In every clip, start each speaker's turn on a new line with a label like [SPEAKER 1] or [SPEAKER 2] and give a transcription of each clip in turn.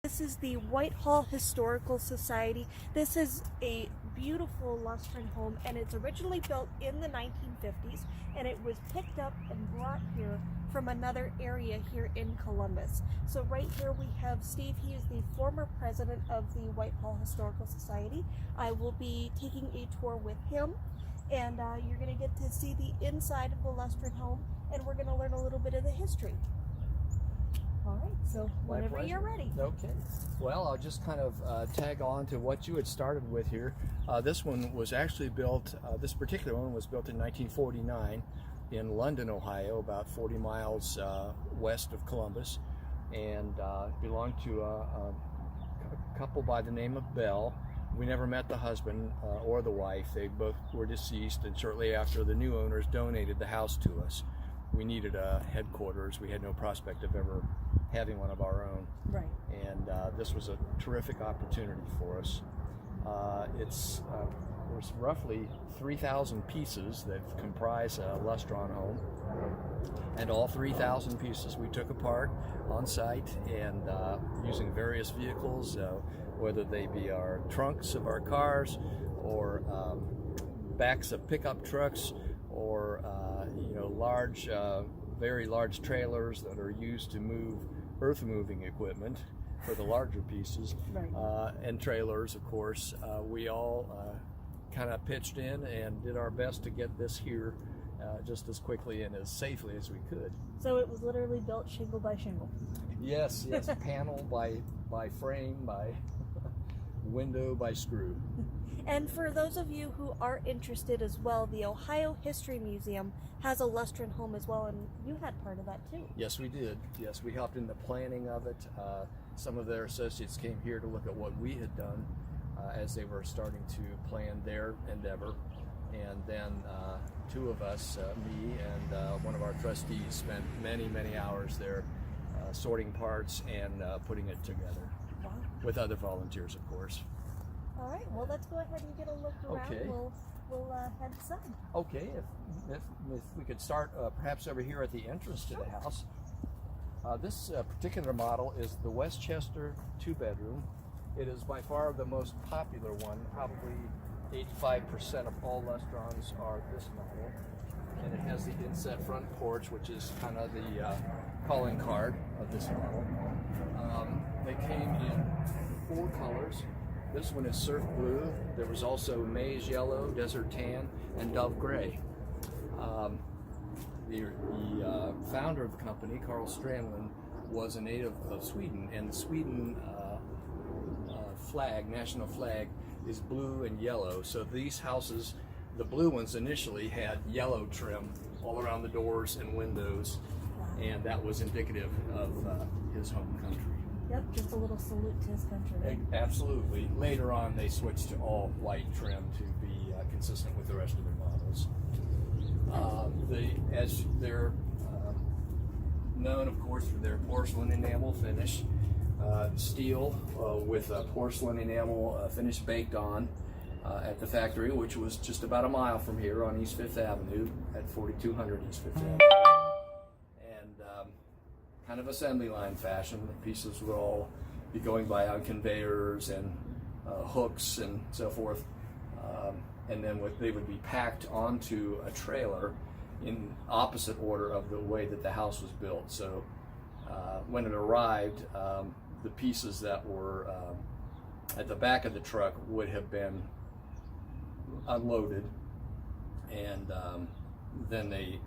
[SPEAKER 1] This is the Whitehall Historical Society. This is a beautiful Lustron home, and it's originally built in the 1950s, and it was picked up and brought here from another area here in Columbus. So right here we have Steve. He is the former president of the Whitehall Historical Society. I will be taking a tour with him, and you're going to get to see the inside of the Lustron home, and we're going to learn a little bit of the history. All right, so whenever you're ready.
[SPEAKER 2] Okay. Well, I'll just kind of tag on to what you had started with here. This one was actually built, this particular one was built in 1949 in London, Ohio, about 40 miles west of Columbus, and belonged to a couple by the name of Bell. We never met the husband or the wife. They both were deceased, and shortly after, the new owners donated the house to us. We needed a headquarters. We had no prospect of ever having one of our own.
[SPEAKER 1] Right.
[SPEAKER 2] And this was a terrific opportunity for us. There's roughly 3,000 pieces that comprise a Lustron home. And all 3,000 pieces we took apart on site, and using various vehicles, whether they be our trunks of our cars or backs of pickup trucks, or large, very large trailers that are used to move earth-moving equipment for the larger pieces,
[SPEAKER 1] right.
[SPEAKER 2] And trailers, of course. We all kind of pitched in and did our best to get this here just as quickly and as safely as we could.
[SPEAKER 1] So it was literally built shingle by shingle.
[SPEAKER 2] Yes, panel by frame, by window, by screw.
[SPEAKER 1] And for those of you who are interested as well, the Ohio History Museum has a Lustron home as well, and you had part of that too.
[SPEAKER 2] Yes, we did. Yes, we helped in the planning of it. Some of their associates came here to look at what we had done as they were starting to plan their endeavor. And then two of us, me and one of our trustees, spent many, many hours there sorting parts and putting it together.
[SPEAKER 1] Wow.
[SPEAKER 2] With other volunteers, of course.
[SPEAKER 1] All right, well, let's go ahead and get a look around.
[SPEAKER 2] Okay.
[SPEAKER 1] We'll head inside.
[SPEAKER 2] Okay, if we could start perhaps over here at the entrance to the house. This particular model is the Westchester 2-bedroom. It is by far the most popular one. Probably 85% of all Lustrons are this model. And it has the inset front porch, which is kind of the calling card of this model. They came in 4 colors. This one is surf blue. There was also maize yellow, desert tan, and dove gray. The founder of the company, Carl Strandlund, was a native of Sweden, and the Sweden flag, national flag, is blue and yellow. So these houses, the blue ones initially had yellow trim all around the doors and windows, and that was indicative of his home country.
[SPEAKER 1] Yep, just a little salute to his country. Right?
[SPEAKER 2] Absolutely. Later on, they switched to all white trim to be consistent with the rest of their models. As they're known, of course, for their porcelain enamel finish, steel with porcelain enamel finish baked on at the factory, which was just about a mile from here on East Fifth Avenue at 4200 East Fifth Avenue. Kind of assembly line fashion. The pieces would all be going by on conveyors and hooks and so forth, and then they would be packed onto a trailer in opposite order of the way that the house was built. So when it arrived, the pieces that were at the back of the truck would have been unloaded, and then they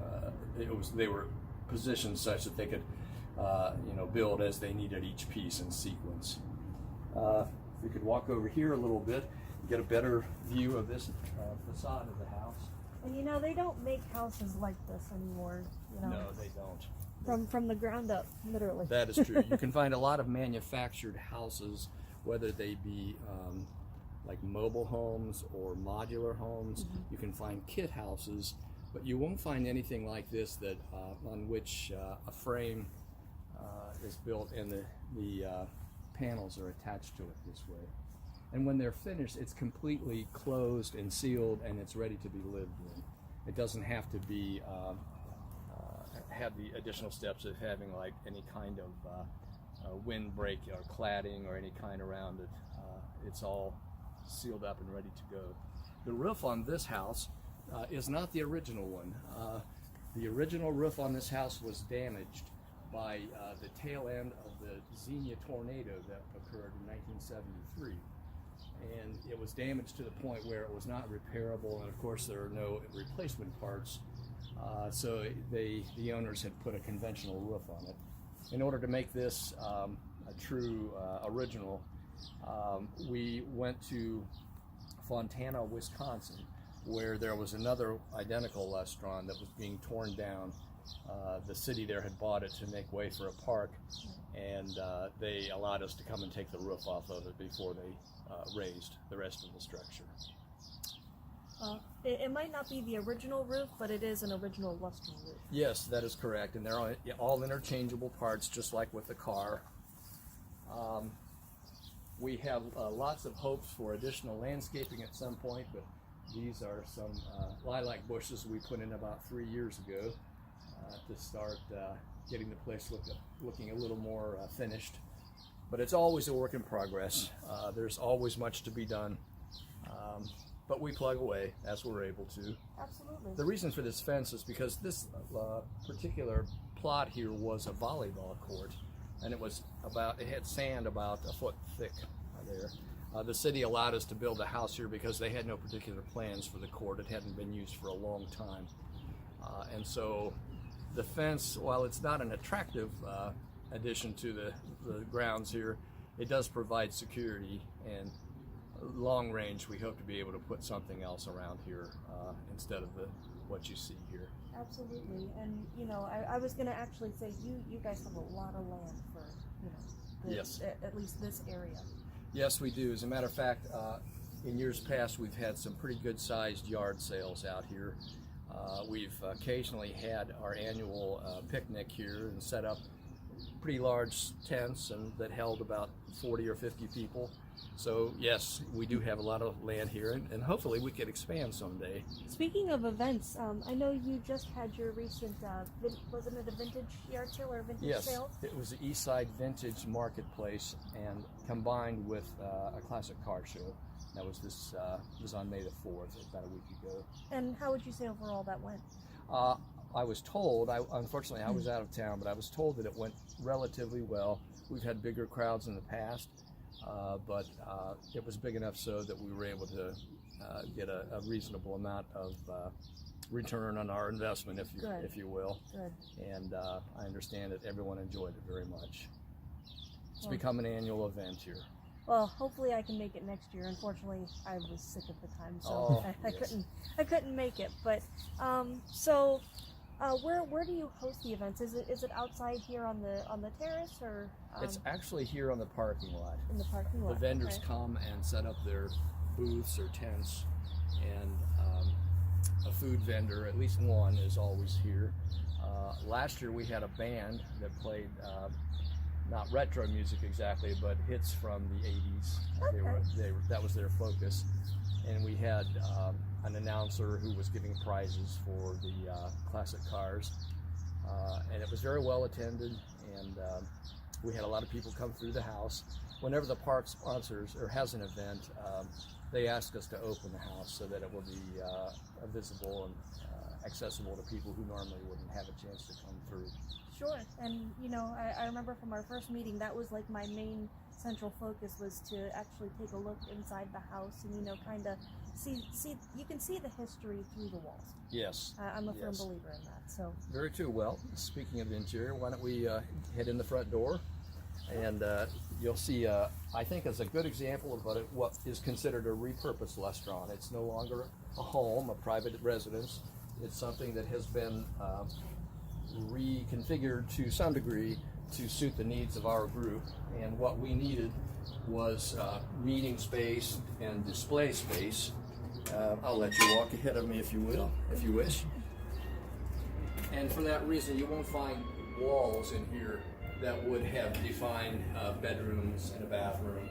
[SPEAKER 2] were positioned such that they could build as they needed each piece in sequence. We could walk over here a little bit, get a better view of this facade of the house.
[SPEAKER 1] And you know, they don't make houses like this anymore, you know.
[SPEAKER 2] No, they don't.
[SPEAKER 1] From the ground up, literally.
[SPEAKER 2] That is true. You can find a lot of manufactured houses, whether they be like mobile homes or modular homes. You can find kit houses, but you won't find anything like this that on which a frame is built and the panels are attached to it this way. And when they're finished, it's completely closed and sealed, and it's ready to be lived in. It doesn't have to be have the additional steps of having like any kind of windbreak or cladding or any kind around it. It's all sealed up and ready to go. The roof on this house is not the original one. The original roof on this house was damaged by the tail end of the Xenia tornado that occurred in 1973. And it was damaged to the point where it was not repairable, and of course there are no replacement parts. So the owners had put a conventional roof on it. In order to make this a true original, we went to Fontana, Wisconsin, where there was another identical Lustron that was being torn down. The city there had bought it to make way for a park, and they allowed us to come and take the roof off of it before they raised the rest of the structure.
[SPEAKER 1] It might not be the original roof, but it is an original Lustron roof.
[SPEAKER 2] Yes, that is correct, and they're all interchangeable parts, just like with the car. We have lots of hopes for additional landscaping at some point, but these are some lilac bushes we put in about 3 years ago to start getting the place looking a little more finished. But it's always a work in progress. There's always much to be done. But we plug away as we're able to.
[SPEAKER 1] Absolutely.
[SPEAKER 2] The reason for this fence is because this particular plot here was a volleyball court, and it had sand about a foot thick there. The city allowed us to build a house here because they had no particular plans for the court. It hadn't been used for a long time. And so the fence, while it's not an attractive addition to the grounds here, it does provide security, and long range we hope to be able to put something else around here instead of what you see here.
[SPEAKER 1] Absolutely. And you know, I was going to actually say you guys have a lot of land for, you know,
[SPEAKER 2] Yes.
[SPEAKER 1] At least this area.
[SPEAKER 2] Yes, we do. As a matter of fact, in years past we've had some pretty good sized yard sales out here. We've occasionally had our annual picnic here and set up pretty large tents that held about 40 or 50 people. So yes, we do have a lot of land here, and hopefully we could expand someday.
[SPEAKER 1] Speaking of events, I know you just had your recent, wasn't it a vintage yard sale or a vintage sale?
[SPEAKER 2] Yes, it was the Eastside Vintage Marketplace, and combined with a classic car show. That was was on May the 4th, about a week ago.
[SPEAKER 1] And how would you say overall that went?
[SPEAKER 2] I was told, unfortunately I was out of town, but I was told that it went relatively well. We've had bigger crowds in the past, but it was big enough so that we were able to get a reasonable amount of return on our investment, if you will.
[SPEAKER 1] Good.
[SPEAKER 2] And I understand that everyone enjoyed it very much. It's become an annual event here.
[SPEAKER 1] Well, hopefully I can make it next year. Unfortunately, I was sick at the time, so I couldn't make it. But where do you host the events? Is it outside here on the terrace, or?
[SPEAKER 2] It's actually here on the parking lot.
[SPEAKER 1] In the parking lot.
[SPEAKER 2] The vendors
[SPEAKER 1] okay.
[SPEAKER 2] come and set up their booths or tents, and a food vendor, at least one, is always here. Last year we had a band that played not retro music exactly, but hits from the 80s.
[SPEAKER 1] Okay.
[SPEAKER 2] That was their focus. And we had an announcer who was giving prizes for the classic cars. And it was very well attended, and we had a lot of people come through the house. Whenever the park sponsors or has an event, they ask us to open the house so that it will be visible and accessible to people who normally wouldn't have a chance to come through.
[SPEAKER 1] Sure, and you know, I remember from our first meeting, that was like my main central focus, was to actually take a look inside the house and, you know, kind of see you can see the history through the walls.
[SPEAKER 2] Yes.
[SPEAKER 1] I'm a firm believer in that. So
[SPEAKER 2] very true. Well, speaking of the interior, why don't we head in the front door, and you'll see, I think, as a good example of what is considered a repurposed Lustron. It's no longer a home, a private residence. It's something that has been reconfigured to some degree to suit the needs of our group, and what we needed was meeting space and display space. I'll let you walk ahead of me if you will, if you wish. And for that reason, you won't find walls in here that would have defined bedrooms and a bathroom.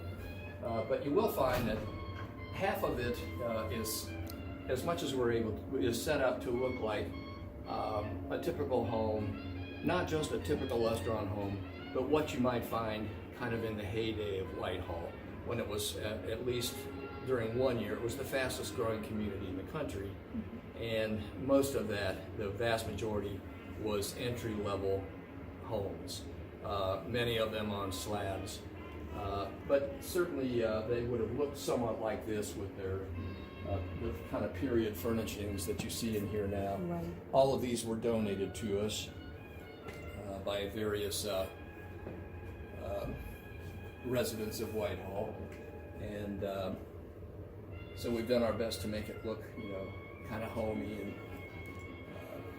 [SPEAKER 2] But you will find that half of it is, as much as we're able to, is set up to look like a typical home, not just a typical Lustron home, but what you might find kind of in the heyday of Whitehall, when it was, at least during one year, it was the fastest growing community in the country. And most of that, the vast majority, was entry-level homes, many of them on slabs. But certainly they would have looked somewhat like this with their the kind of period furnishings that you see in here now.
[SPEAKER 1] Right.
[SPEAKER 2] All of these were donated to us by various residents of Whitehall, and so we've done our best to make it look, kind of homey. And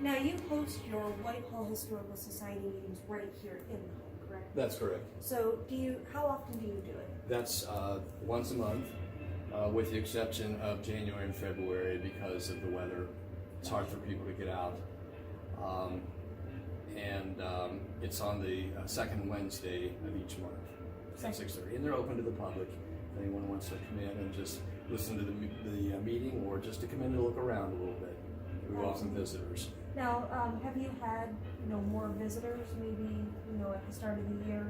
[SPEAKER 1] Now you host your Whitehall Historical Society meetings right here in the home, correct?
[SPEAKER 2] that's correct.
[SPEAKER 1] So how often do you do it?
[SPEAKER 2] That's once a month, with the exception of January and February because of the weather. It's hard for people to get out. It's on the second Wednesday of each month at 6:30. And they're open to the public. If anyone wants to come in and just listen to the meeting, or just to come in and look around a little bit. We welcome visitors.
[SPEAKER 1] Now, have you had, more visitors maybe, at the start of the year?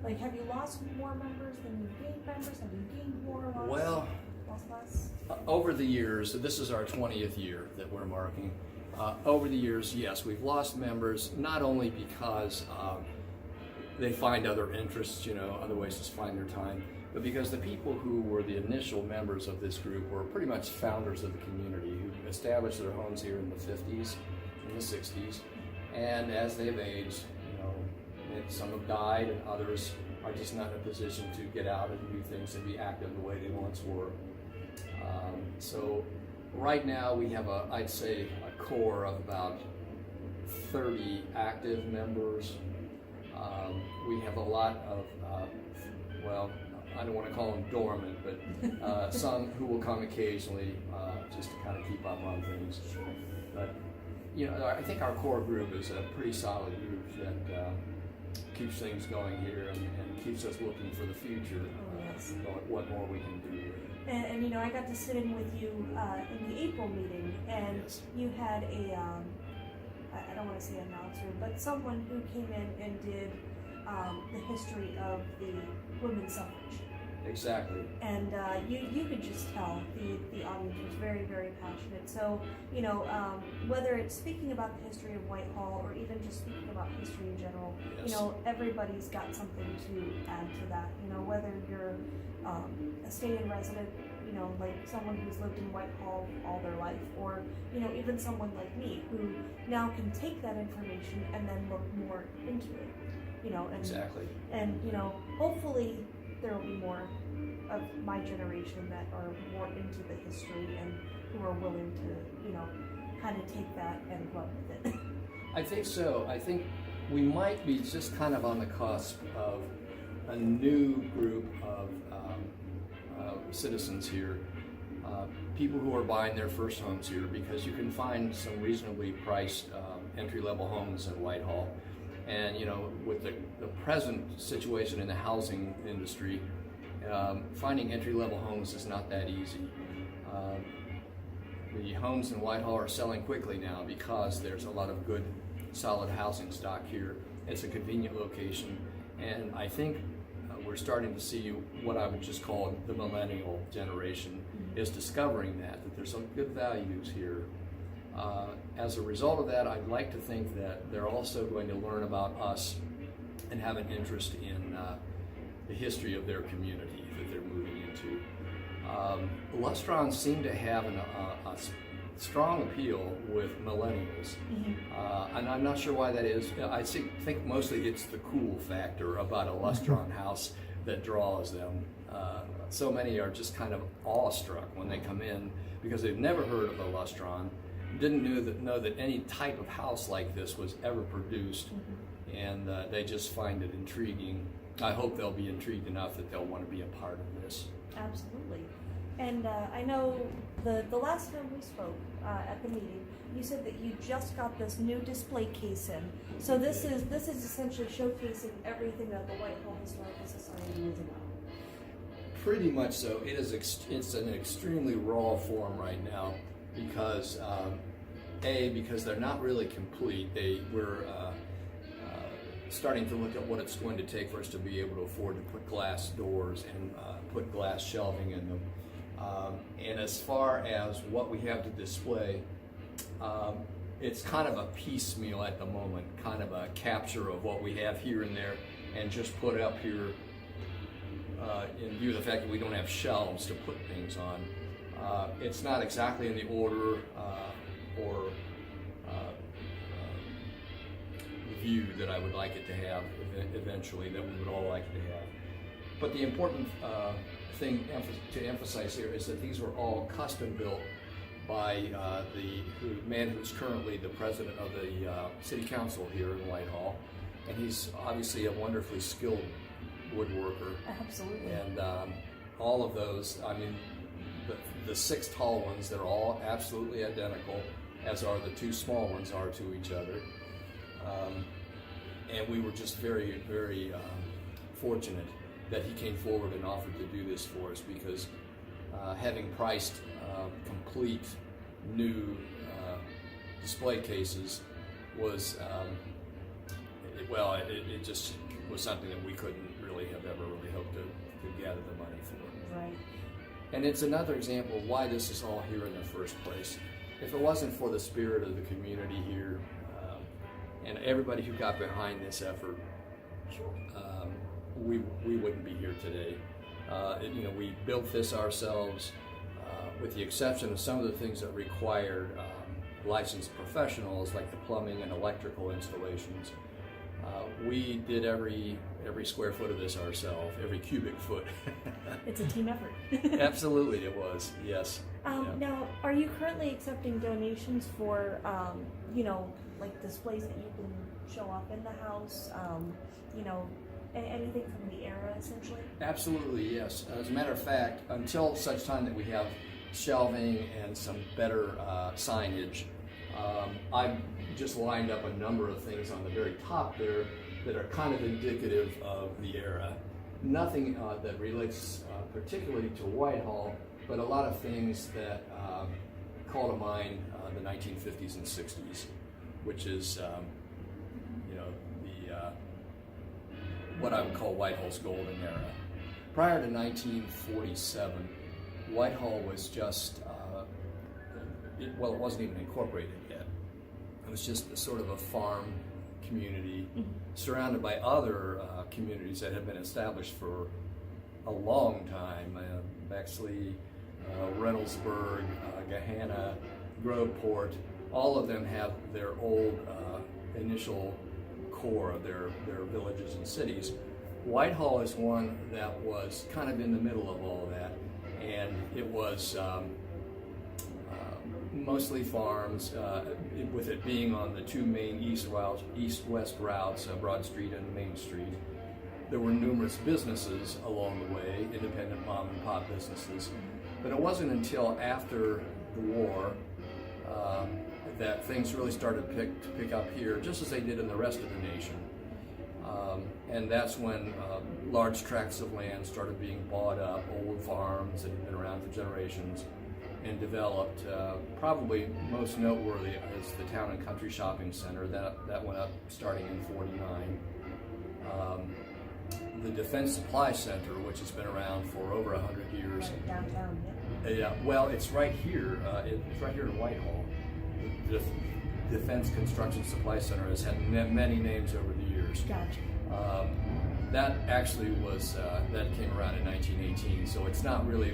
[SPEAKER 1] Like, have you lost more members than you've gained members? Have you gained more, lost,
[SPEAKER 2] Well,
[SPEAKER 1] lost less?
[SPEAKER 2] over the years, this is our 20th year that we're marking. Over the years, yes, we've lost members, not only because they find other interests, other ways to find their time, but because the people who were the initial members of this group were pretty much founders of the community, who established their homes here in the 50s, in the 60s, and as they've aged, some have died and others are just not in a position to get out and do things and be active the way they once were. So right now we have I'd say a core of about 30 active members. We have a lot of, I don't want to call them dormant, but some who will come occasionally just to kind of keep up on things. But, I think our core group is a pretty solid group that keeps things going here and keeps us looking for the future. What more we can do.
[SPEAKER 1] And I got to sit in with you in the April meeting, and
[SPEAKER 2] Yes.
[SPEAKER 1] you had I don't want to say announcer, but someone who came in and did the history of the women's suffrage.
[SPEAKER 2] Exactly.
[SPEAKER 1] And you could just tell the audience was very, very passionate. So, whether it's speaking about the history of Whitehall or even just speaking about history in general,
[SPEAKER 2] Yes.
[SPEAKER 1] Everybody's got something to add to that. Whether you're a stay-in resident, like someone who's lived in Whitehall all their life, or, even someone like me who now can take that information and then look more into it, and,
[SPEAKER 2] Exactly.
[SPEAKER 1] and, hopefully there will be more of my generation that are more into the history and who are willing to, kind of take that and run with it.
[SPEAKER 2] I think so. I think we might be just kind of on the cusp of a new group of citizens here, people who are buying their first homes here, because you can find some reasonably priced entry-level homes in Whitehall. And with the present situation in the housing industry, finding entry-level homes is not that easy. The homes in Whitehall are selling quickly now because there's a lot of good, solid housing stock here. It's a convenient location, and I think we're starting to see what I would just call the millennial generation is discovering that there's some good values here. As a result of that, I'd like to think that they're also going to learn about us and have an interest in the history of their community that they're moving into. Lustrons seem to have a strong appeal with millennials, and I'm not sure why that is. I think mostly it's the cool factor about a Lustron house that draws them. So many are just kind of awestruck when they come in because they've never heard of a Lustron, didn't know that any type of house like this was ever produced, and they just find it intriguing. I hope they'll be intrigued enough that they'll want to be a part of this.
[SPEAKER 1] Absolutely. And I know the last time we spoke at the meeting, you said that you just got this new display case in. So this is essentially showcasing everything that the Whitehall Historical Society is about.
[SPEAKER 2] Pretty much so. It's an extremely raw form right now because because they're not really complete. We're starting to look at what it's going to take for us to be able to afford to put glass doors and put glass shelving in them. And as far as what we have to display, it's kind of a piecemeal at the moment, kind of a capture of what we have here and there, and just put up here in view of the fact that we don't have shelves to put things on. It's not exactly in the order or view that I would like it to have eventually, that we would all like it to have. But the important thing to emphasize here is that these were all custom built by the man who's currently the president of the city council here in Whitehall, and he's obviously a wonderfully skilled woodworker.
[SPEAKER 1] Absolutely.
[SPEAKER 2] And all of those, I mean, the 6 tall ones, they're all absolutely identical, as are the 2 small ones are to each other. And we were just very, very fortunate that he came forward and offered to do this for us, because having priced complete new display cases was, it just was something that we couldn't really have ever really hoped to gather the money for.
[SPEAKER 1] Right.
[SPEAKER 2] And it's another example of why this is all here in the first place. If it wasn't for the spirit of the community here and everybody who got behind this effort, we wouldn't be here today. We built this ourselves, with the exception of some of the things that required licensed professionals, like the plumbing and electrical installations. We did every square foot of this ourselves, every cubic foot.
[SPEAKER 1] It's a team effort.
[SPEAKER 2] Absolutely, it was. Yes.
[SPEAKER 1] Now, are you currently accepting donations for, like displays that you can show off in the house? Anything from the era, essentially? Absolutely,
[SPEAKER 2] yes. As a matter of fact, until such time that we have shelving and some better signage, I've just lined up a number of things on the very top there that are kind of indicative of the era. Nothing that relates particularly to Whitehall, but a lot of things that call to mind the 1950s and 60s, which is what I would call Whitehall's golden era. Prior to 1947, Whitehall was just, it wasn't even incorporated yet. It was just a sort of a farm community surrounded by other communities that had been established for a long time. Bexley, Reynoldsburg, Gahanna, Groveport, all of them have their old initial core of their villages and cities. Whitehall is one that was kind of in the middle of all that, and it was mostly farms, with it being on the 2 main east-west routes, Broad Street and Main Street. There were numerous businesses along the way, independent mom and pop businesses, but it wasn't until after the war that things really started to pick up here, just as they did in the rest of the nation. And that's when large tracts of land started being bought up, old farms that had been around for generations, and developed. Probably most noteworthy is the Town and Country Shopping Center that went up starting in '49. The Defense Supply Center, which has been around for over 100 years.
[SPEAKER 1] Right downtown, yeah.
[SPEAKER 2] Yeah, well, it's right here. It's right here in Whitehall. The Defense Construction Supply Center has had many names over the years.
[SPEAKER 1] Gotcha.
[SPEAKER 2] That actually was that came around in 1918, so it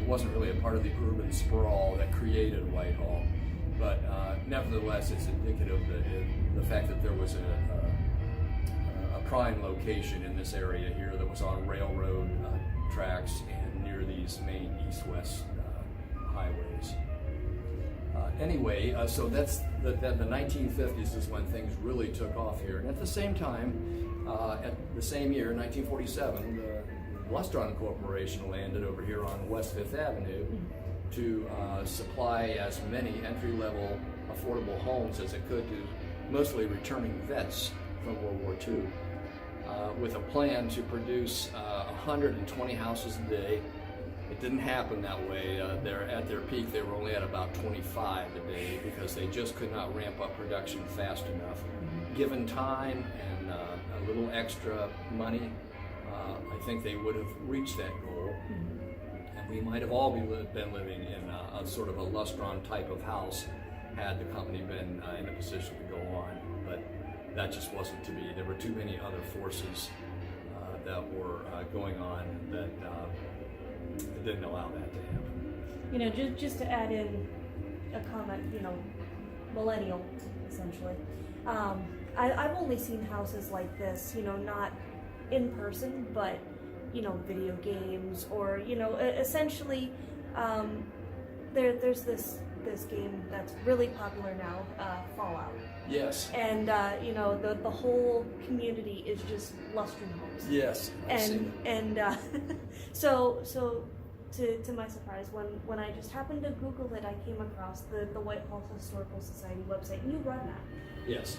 [SPEAKER 2] wasn't really a part of the urban sprawl that created Whitehall. But nevertheless, it's indicative that the fact that there was a prime location in this area here that was on railroad tracks and near these main east-west highways. Anyway, so that's the 1950s is when things really took off here. And at the same time, at the same year, 1947, the Lustron Corporation landed over here on West Fifth Avenue to supply as many entry-level affordable homes as it could to mostly returning vets from World War II, with a plan to produce 120 houses a day. It didn't happen that way. At their peak, they were only at about 25 a day because they just could not ramp up production fast enough. Given time and a little extra money, I think they would have reached that goal. And we might have all been living in a sort of a Lustron type of house had the company been in a position to go on. But that just wasn't to be. There were too many other forces that were going on that didn't allow that to happen.
[SPEAKER 1] You know, just to add in a comment, you know, millennial, essentially. I've only seen houses like this, you know, not in person, but, you know, video games or, you know, essentially, there's this game that's really popular now, Fallout.
[SPEAKER 2] Yes.
[SPEAKER 1] And, you know, the whole community is just Lustron homes.
[SPEAKER 2] Yes.
[SPEAKER 1] So to my surprise, when I just happened to Google it, I came across the Whitehall Historical Society website, and you run that.
[SPEAKER 2] Yes.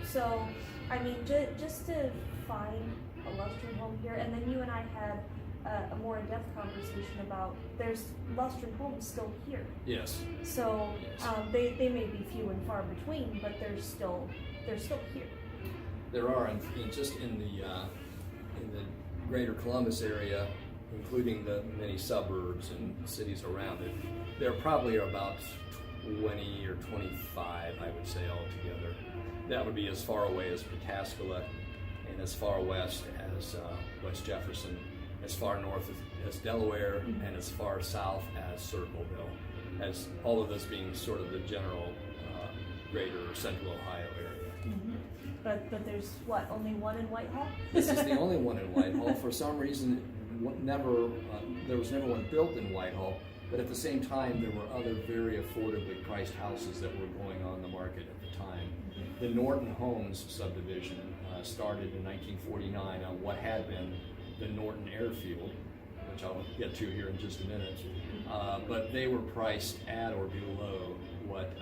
[SPEAKER 1] So, I mean, just to find a Lustron home here, and then you and I had a more in-depth conversation about there's Lustron homes still here.
[SPEAKER 2] Yes.
[SPEAKER 1] So
[SPEAKER 2] Yes.
[SPEAKER 1] They may be few and far between, but they're still here.
[SPEAKER 2] There are, and just in the greater Columbus area, including the many suburbs and cities around it, there probably are about 20 or 25, I would say, altogether. That would be as far away as Pataskala, and as far west as West Jefferson, as far north as Delaware, and as far south as Circleville, as all of this being sort of the general greater central Ohio area.
[SPEAKER 1] Mm-hmm. But there's what, only one in Whitehall?
[SPEAKER 2] This is the only one in Whitehall. For some reason, there was never one built in Whitehall, but at the same time, there were other very affordably priced houses that were going on the market at the time. The Norton Homes subdivision started in 1949 on what had been the Norton Airfield, which I'll get to here in just a minute, but they were priced at or below what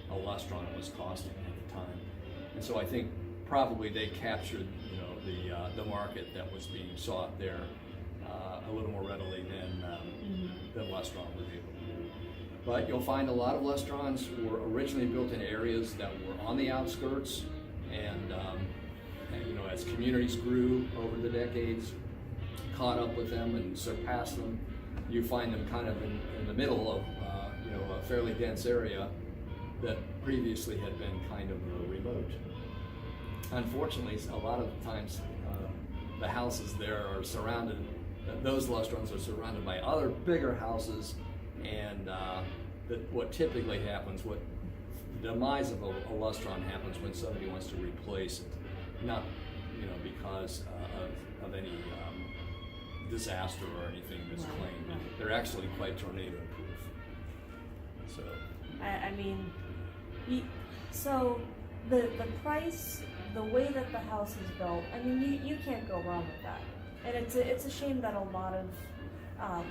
[SPEAKER 2] a Lustron was costing at the time. And so I think probably they captured, you know, the market that was being sought there a little more readily than Lustron was able to do. But you'll find a lot of Lustrons were originally built in areas that were on the outskirts, and you know, as communities grew over the decades, caught up with them and surpassed them, you find them kind of in the middle of you know, a fairly dense area that previously had been kind of remote. Unfortunately, a lot of times the houses there are surrounded, those Lustrons are surrounded by other bigger houses, and what typically happens, what the demise of a Lustron happens when somebody wants to replace it, not, you know, because of any disaster or anything that's claimed. They're actually quite tornado proof. So
[SPEAKER 1] I mean, so the price, the way that the house is built, I mean, you can't go wrong with that. And it's a shame that a lot of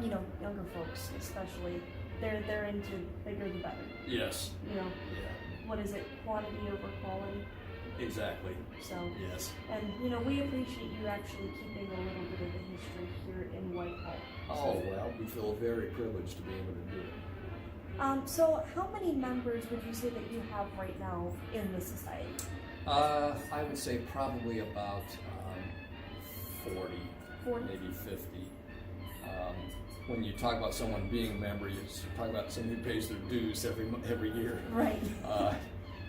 [SPEAKER 1] you know, younger folks especially, they're into bigger the better.
[SPEAKER 2] yes.
[SPEAKER 1] You know,
[SPEAKER 2] Yeah.
[SPEAKER 1] what is it, quantity over quality?
[SPEAKER 2] Exactly.
[SPEAKER 1] So,
[SPEAKER 2] Yes.
[SPEAKER 1] and you know, we appreciate you actually keeping a little bit of the history here in Whitehall.
[SPEAKER 2] Oh, well, we feel very privileged to be able to do it.
[SPEAKER 1] So how many members would you say that you have right now in the society?
[SPEAKER 2] I would say probably about 40, maybe 50. When you talk about someone being a member, you talk about someone who pays their dues every year.
[SPEAKER 1] Right.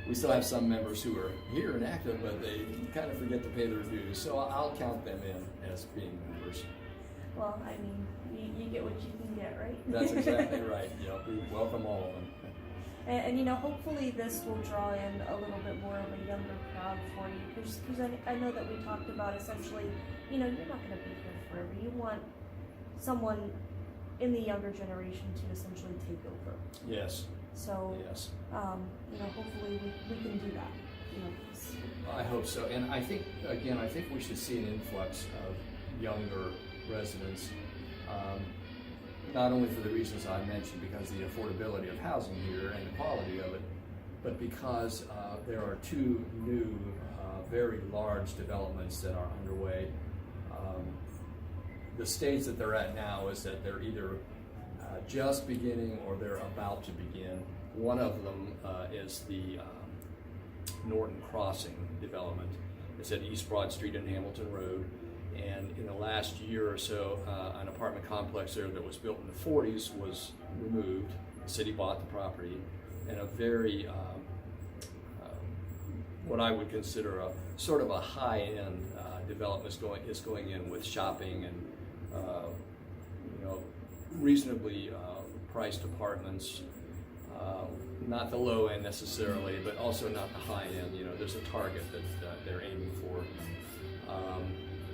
[SPEAKER 2] We still have some members who are here and active, but they kind of forget to pay their dues. So I'll count them in as being members.
[SPEAKER 1] Well, I mean, you get what you can get, right?
[SPEAKER 2] That's exactly right. Yep, we welcome all of them.
[SPEAKER 1] And you know, hopefully this will draw in a little bit more of a younger crowd for you, because I know that we talked about essentially, you know, you're not going to be here forever. You want someone in the younger generation to essentially take over.
[SPEAKER 2] Yes.
[SPEAKER 1] So,
[SPEAKER 2] yes.
[SPEAKER 1] You know, hopefully we can do that. You know,
[SPEAKER 2] I hope so. And I think, again, I think we should see an influx of younger residents, not only for the reasons I mentioned, because the affordability of housing here and the quality of it, but because there are two new, very large developments that are underway. The stage that they're at now is that they're either just beginning or they're about to begin. One of them is the Norton Crossing development. It's at East Broad Street and Hamilton Road. And in the last year or so, an apartment complex there that was built in the 40s was removed. The city bought the property, and a very, what I would consider a sort of a high-end development is going in with shopping and, you know, reasonably priced apartments. Not the low end necessarily, but also not the high end. You know, there's a target that they're aiming for.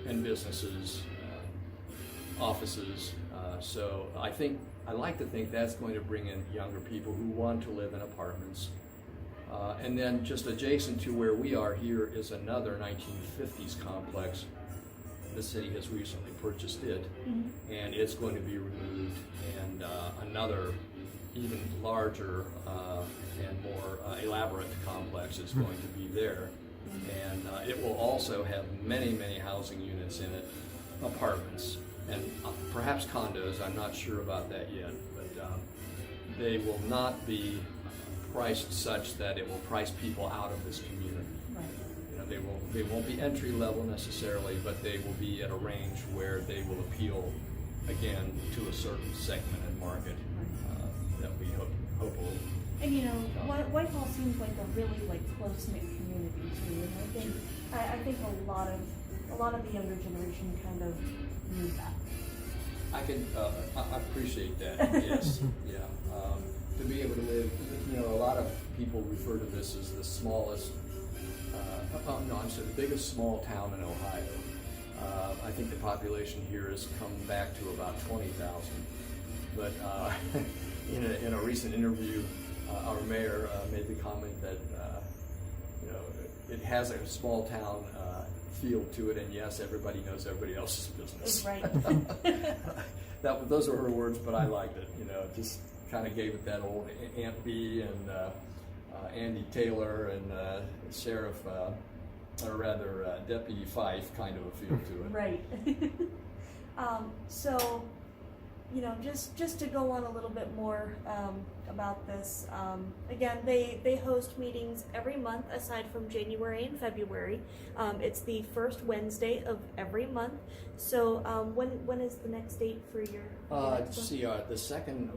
[SPEAKER 2] And businesses, offices. So I like to think that's going to bring in younger people who want to live in apartments. And then just adjacent to where we are here is another 1950s complex. The city has recently purchased it, and it's going to be removed, and another even larger and more elaborate complex is going to be there. And it will also have many, many housing units in it, apartments, and perhaps condos. I'm not sure about that yet, but they will not be priced such that it will price people out of this community.
[SPEAKER 1] right.
[SPEAKER 2] You know, they won't be entry level necessarily, but they will be at a range where they will appeal again to a certain segment and market that we hope will.
[SPEAKER 1] And you know, Whitehall seems like a really close-knit community too, and I think a lot of the younger generation kind of need that.
[SPEAKER 2] I appreciate that. Yes, yeah. To be able to live, you know, a lot of people refer to this as the smallest. The biggest small town in Ohio. I think the population here has come back to about 20,000. But in a recent interview, our mayor made the comment that you know, it has a small town feel to it, and yes, everybody knows everybody else's business.
[SPEAKER 1] Right.
[SPEAKER 2] Those were her words, but I liked it. You know, just kind of gave it that old Aunt Bee and Andy Taylor and Sheriff, or rather Deputy Fife kind of a feel to it.
[SPEAKER 1] Right. So, you know, just to go on a little bit more about this, again, they host meetings every month aside from January and February. It's the first Wednesday of every month. So when is the next date for your
[SPEAKER 2] let's see, the second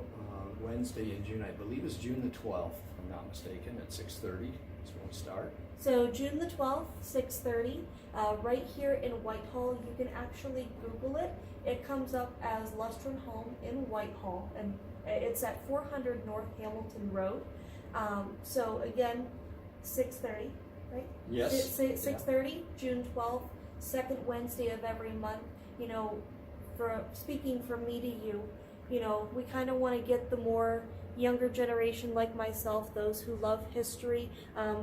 [SPEAKER 2] Wednesday in June, I believe, is June the 12th, if I'm not mistaken, at 6:30 is when we start.
[SPEAKER 1] So June the 12th, 6:30, right here in Whitehall. You can actually Google it. It comes up as Lustron Home in Whitehall, and it's at 400 North Hamilton Road. So again, 6:30, right?
[SPEAKER 2] Yes.
[SPEAKER 1] 6:30, June 12th, second Wednesday of every month. You know, speaking from me to you, you know, we kind of want to get the more younger generation like myself, those who love history,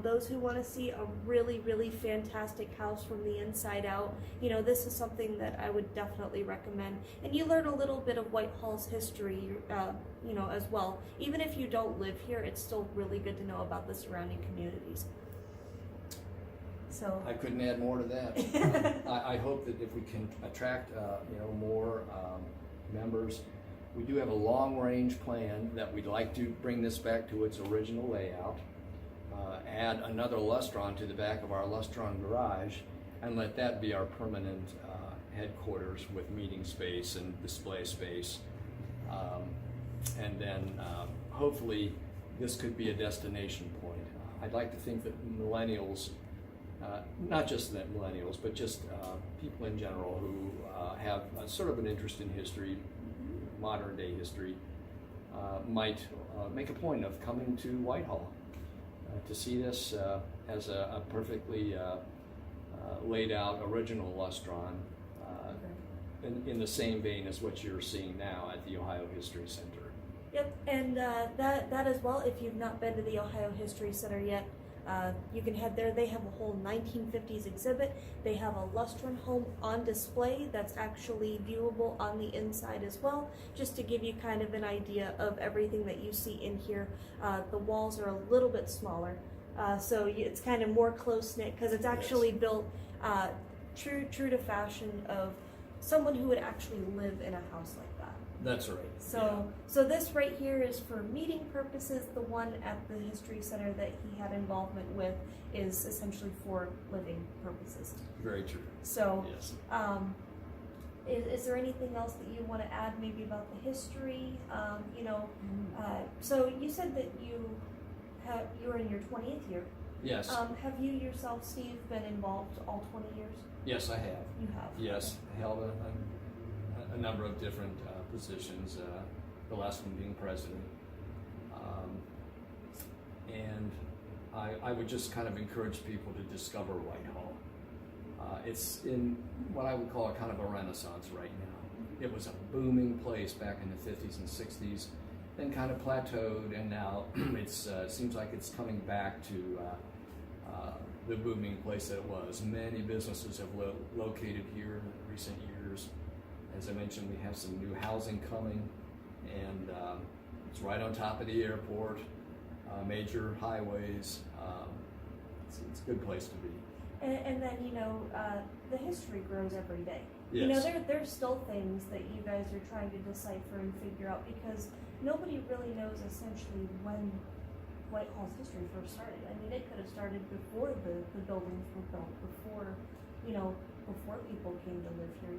[SPEAKER 1] those who want to see a really, really fantastic house from the inside out. You know, this is something that I would definitely recommend. And you learn a little bit of Whitehall's history, you know, as well. Even if you don't live here, it's still really good to know about the surrounding communities. So
[SPEAKER 2] I couldn't add more to that. I hope that if we can attract, you know, more members. We do have a long-range plan that we'd like to bring this back to its original layout, add another Lustron to the back of our Lustron garage, and let that be our permanent headquarters with meeting space and display space. And then hopefully this could be a destination point. I'd like to think that millennials, not just that millennials, but just people in general who have sort of an interest in history, modern day history, might make a point of coming to Whitehall to see this as a perfectly laid out original Lustron in the same vein as what you're seeing now at the Ohio History Center.
[SPEAKER 1] Yep, and that as well, if you've not been to the Ohio History Center yet, you can head there. They have a whole 1950s exhibit. They have a Lustron home on display that's actually viewable on the inside as well, just to give you kind of an idea of everything that you see in here. The walls are a little bit smaller, so it's kind of more close-knit because it's actually built true to fashion of someone who would actually live in a house like that.
[SPEAKER 2] That's right.
[SPEAKER 1] So this right here is for meeting purposes. The one at the History Center that he had involvement with is essentially for living purposes.
[SPEAKER 2] Very true.
[SPEAKER 1] So,
[SPEAKER 2] yes.
[SPEAKER 1] Is there anything else that you want to add, maybe about the history? So you said that you're in your 20th year.
[SPEAKER 2] Yes.
[SPEAKER 1] Have you yourself, Steve, been involved all 20 years?
[SPEAKER 2] Yes, I have.
[SPEAKER 1] You have.
[SPEAKER 2] Yes, I held a number of different positions, the last one being president. And I would just kind of encourage people to discover Whitehall. It's in what I would call a kind of a renaissance right now. It was a booming place back in the 50s and 60s, then kind of plateaued, and now it seems like it's coming back to the booming place that it was. Many businesses have located here in recent years. As I mentioned, we have some new housing coming, and it's right on top of the airport, major highways. It's a good place to be.
[SPEAKER 1] And then, the history grows every day.
[SPEAKER 2] Yes.
[SPEAKER 1] There's still things that you guys are trying to decipher and figure out, because nobody really knows essentially when Whitehall's history first started. I mean, it could have started before the buildings were built, before people came to live here.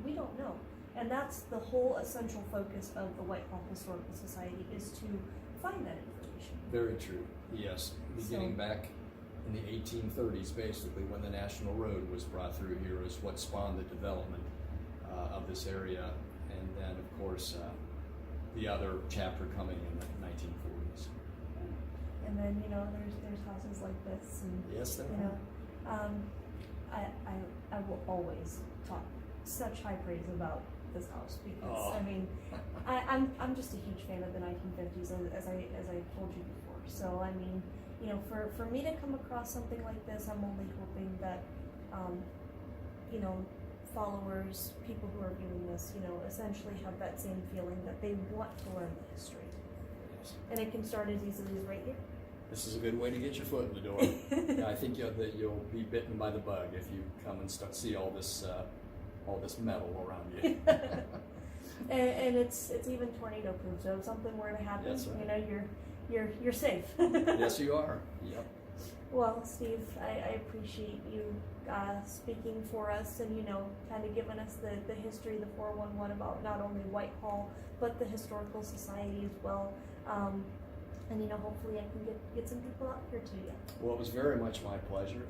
[SPEAKER 1] We don't know. And that's the whole essential focus of the Whitehall Historical Society, is to find that information.
[SPEAKER 2] Very true, yes. Beginning back in the 1830s, basically, when the National Road was brought through here, is what spawned the development of this area. And then, of course, the other chapter coming in the 1940s.
[SPEAKER 1] And then, there's houses like this, and
[SPEAKER 2] yes, there are.
[SPEAKER 1] I will always talk such high praise about this house, because I mean, I'm just a huge fan of the 1950s, as I told you before. So I mean, for me to come across something like this, I'm only hoping that followers, people who are viewing this, essentially have that same feeling that they want to learn the history.
[SPEAKER 2] Yes.
[SPEAKER 1] And it can start as easily as right here.
[SPEAKER 2] This is a good way to get your foot in the door. Yeah, I think that you'll be bitten by the bug if you come and see all this metal around you.
[SPEAKER 1] and it's even tornado proof. So if something were to happen,
[SPEAKER 2] That's right.
[SPEAKER 1] You're safe.
[SPEAKER 2] Yes, you are. Yep.
[SPEAKER 1] Well, Steve, I appreciate you speaking for us, and kind of giving us the history, the 411 about not only Whitehall but the Historical Society as well. And hopefully I can get some people out here to you.
[SPEAKER 2] Well, it was very much my pleasure.